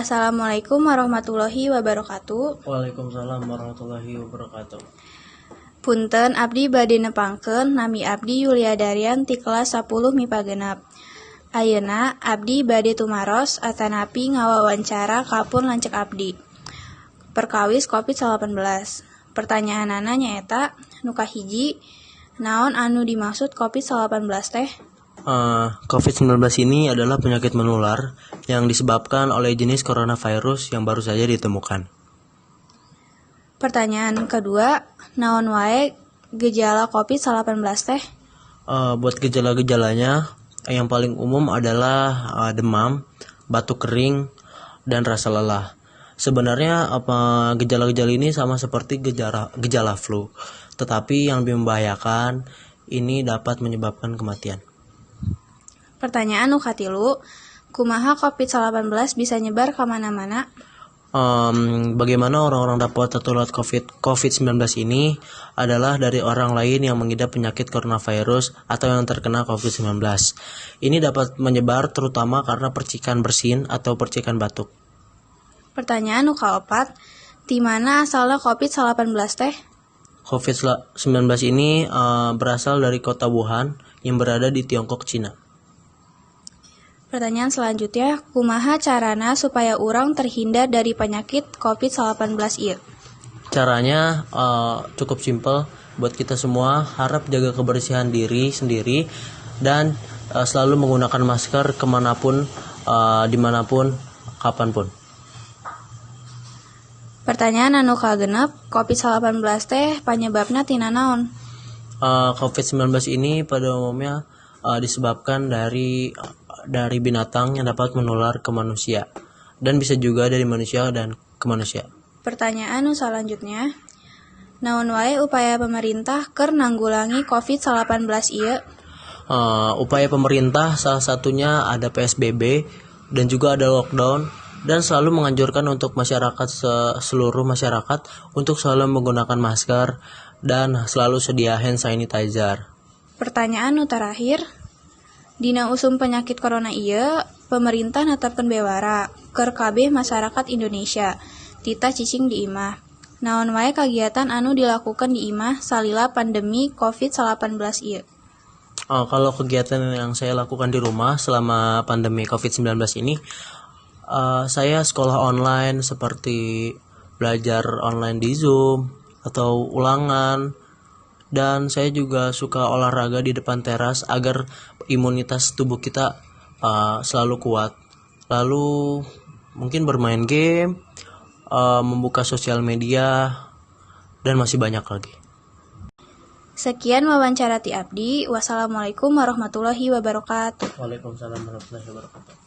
Assalamualaikum warahmatullahi wabarakatuh. Waalaikumsalam warahmatullahi wabarakatuh. Punten abdi bade nepangkeun nami abdi Yulia Darian ti kelas 10 MIPA genep. Ayeuna abdi bade tumaros atanapi ngawawancara kapun lanceuk abdi. Perkawis COVID-19. Pertanyaanana nyaeta nu kahiji, naon anu dimaksud COVID-19 teh? COVID-19 ini adalah penyakit menular yang disebabkan oleh jenis coronavirus yang baru saja ditemukan. Pertanyaan kedua, naon wae gejala COVID-19 teh? Buat gejala-gejalanya, yang paling umum adalah demam, batuk kering, dan rasa lelah. Sebenarnya gejala-gejala ini sama seperti gejala flu, tetapi yang lebih membahayakan ini dapat menyebabkan kematian. Pertanyaan nu katilu, kumaha COVID-19 bisa nyebar ke mana-mana? Bagaimana orang-orang dapat tertular COVID-19 ini adalah dari orang lain yang mengidap penyakit coronavirus atau yang terkena COVID-19. Ini dapat menyebar terutama karena percikan bersin atau percikan batuk. Pertanyaan nu kaopat, di mana asalnya COVID-19 teh? COVID-19 ini berasal dari kota Wuhan yang berada di Tiongkok, Cina. Pertanyaan selanjutnya, kumaha carana supaya orang terhindar dari penyakit COVID-19 ieu? Caranya cukup simpel buat kita semua, harap jaga kebersihan diri sendiri dan selalu menggunakan masker kemanapun, dimanapun, kapanpun. Pertanyaan anu kagenep, COVID-19 teh panyebabna tina naon? COVID-19 ini pada umumnya disebabkan dari binatang yang dapat menular ke manusia dan bisa juga dari manusia dan ke manusia. Pertanyaan selanjutnya, naon wae upaya pemerintah keur nanggulangi COVID-19 ieu? Upaya pemerintah salah satunya ada PSBB dan juga ada lockdown dan selalu menganjurkan untuk seluruh masyarakat untuk selalu menggunakan masker dan selalu sedia hand sanitizer. Pertanyaan terakhir, dina usum penyakit corona ieu, pemerintah netepkeun bewara keur kabeh masyarakat Indonesia. Tita cicing di imah. Naon wae kagiatan anu dilakukan di imah salila pandemi COVID-19 ieu? Kalau kegiatan yang saya lakukan di rumah selama pandemi COVID-19 ini, saya sekolah online seperti belajar online di Zoom atau ulangan. Dan saya juga suka olahraga di depan teras agar imunitas tubuh kita selalu kuat. Lalu mungkin bermain game, membuka sosial media, dan masih banyak lagi. Sekian wawancara ti abdi. Wassalamualaikum warahmatullahi wabarakatuh. Waalaikumsalam warahmatullahi wabarakatuh.